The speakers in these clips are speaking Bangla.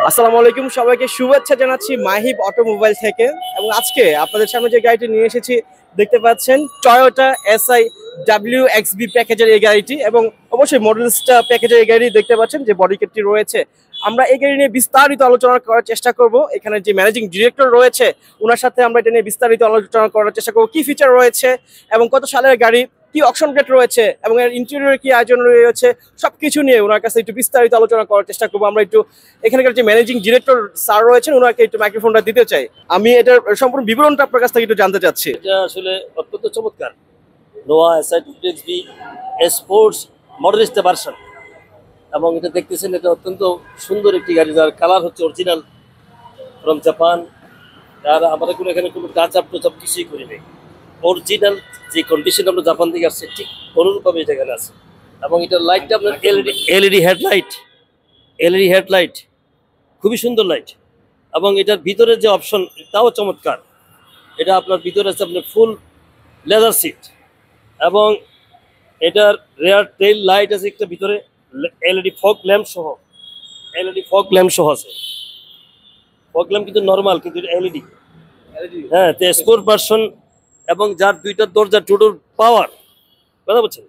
আসসালামু আলাইকুম, সবাইকে শুভেচ্ছা জানাচ্ছি মাহিব অটোমোবাইল থেকে। এবং আজকে আপনাদের সামনে যে গাড়িটি নিয়ে এসেছি দেখতে পাচ্ছেন টয়োটা এসআই WXB প্যাকেজের এই গাড়িটি, এবং অবশ্যই মডেলসটা প্যাকেজের এই গাড়ি দেখতে পাচ্ছেন যে বডি কিটটি রয়েছে। আমরা এই গাড়ি নিয়ে বিস্তারিত আলোচনা করার চেষ্টা করব। এখানে যে ম্যানেজিং ডিরেক্টর রয়েছে ওনার সাথে আমরা এটা নিয়ে বিস্তারিত আলোচনা করার চেষ্টা করব, কি ফিচার রয়েছে এবং কত সালের গাড়ি, কি অপশন গ্রেড রয়েছে এবং এর ইন্টেরিয়র কি আয়োজন রয়েছে, সবকিছু নিয়ে ওনার কাছে একটু বিস্তারিত আলোচনা করার চেষ্টা করবো। আমরা একটু এখানকার যে ম্যানেজিং ডিরেক্টর স্যার রয়েছেন ওনাকে একটু মাইক্রোফোনটা দিতে চাই। আমি এটার সম্পূর্ণ বিবরণটা আপনার কাছ থেকে একটু জানতে চাচ্ছি। এটা আসলে অত্যন্ত চমৎকার। Noah SI WXB sports Modellista version, এবং এটা দেখতেছেন এটা অত্যন্ত সুন্দর একটি গাড়ি, যার কালার হচ্ছে অরিজিনাল ফ্রম জাপান। আর আমরা কোনো এখানে কোনো টাচ আপ টোচ আপ কিছুই করি নাই। অরিজিনাল যে কন্ডিশন আমরা জাপান থেকে আসছে ঠিক অনুরূপভাবে এটা এখানে আছে। এবং এটার লাইটটা আপনার এলইডি হেডলাইট, খুবই সুন্দর লাইট। এবং এটার ভিতরে যে অপশন তাও চমৎকার। এটা আপনার ভিতরে আছে আপনার ফুল লেদার সিট, এবং এটার রেয়ার টেইল লাইট আছে একটা ভিতরে, এলইডি ফগ ল্যাম্প সহ আছে। ফগ ল্যাম্প কিন্তু নর্মাল, কিন্তু এলইডি। হ্যাঁ, তো স্পোর্ট ভার্সন, এবং যার দুইটা দরজা টোটোর পাওয়ার, কথা বলছেন।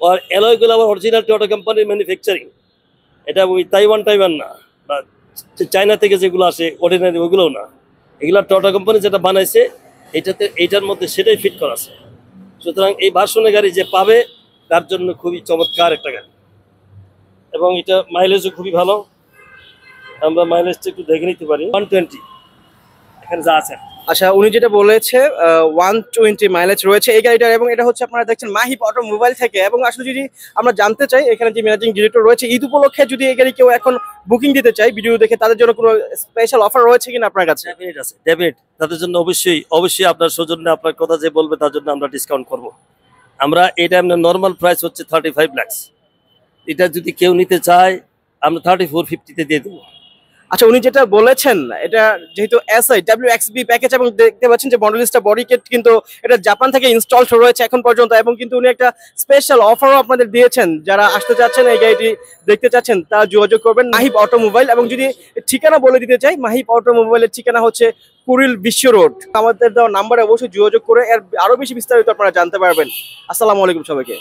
আর অ্যালয়গুলো আবার অরিজিনাল টয়োটা কোম্পানির ম্যানুফ্যাকচারিং। এটা ওই তাইওয়ান না, বা চায়না থেকে যেগুলো আসে অর্ডিনারি ওগুলোও না। এগুলো টয়োটা কোম্পানি যেটা বানাইছে এইটার মধ্যে সেটাই ফিট করা আছে। সুতরাং এই ভার্সনের গাড়ি যে পাবে তার জন্য খুবই চমৎকার একটা গাড়ি, এবং এটা মাইলেজও খুবই ভালো। আমরা মাইলেজটা একটু দেখে নিতে পারি। 120 এখানে যা আছে। আচ্ছা, উনি যেটা বলেছে 120 মাইলেজ রয়েছে এই গাড়িটার, এবং এটা হচ্ছে আপনারা দেখছেন মাহিব অটোমোবাইল থেকে। এবং আসলে যদি আমরা জানতে চাই এখানে যে ম্যানেজিং ডিরেক্টর রয়েছে, ঈদ উপলক্ষে যদি এই গাড়ি কেউ এখন বুকিং দিতে চাই ভিডিও দেখে, তাদের জন্য কোনো স্পেশাল অফার রয়েছে কিনা আপনার কাছে? ডেফিনেট আছে, ডেফিনেট। তাদের জন্য অবশ্যই আপনার সৌজন্যে আপনার কথা যে বলবে তার জন্য আমরা ডিসকাউন্ট করব। আমরা এটা আপনার নর্মাল প্রাইস হচ্ছে 35 লাখ। এটা যদি কেউ নিতে চায় আমরা 3450-তে দিয়ে দেবো। আচ্ছা, উনি যেটা বলেছেন এটা যেহেতু এসআই WXB প্যাকেজ, এবং দেখতে পাচ্ছেন যে মডেলিস্টটা বডি কিট কিন্তু এটা জাপান থেকে ইনস্টলড রয়েছে এখন পর্যন্ত, এবং কিন্তু উনি একটা স্পেশাল অফারও আপনাদের দিয়েছেন। যারা আসতে চাচ্ছেন এই গাড়িটি দেখতে চাচ্ছেন তারা যোগাযোগ করবেন মাহিব অটোমোবাইল। এবং যদি ঠিকানা বলে দিতে চাই, মাহিব অটোমোবাইলের ঠিকানা হচ্ছে কুড়িল বিশ্ব রোড। আমাদের দেওয়া নাম্বারে অবশ্যই যোগাযোগ করে এর আরো বেশি বিস্তারিত আপনারা জানতে পারবেন। আসসালামু আলাইকুম সবাইকে।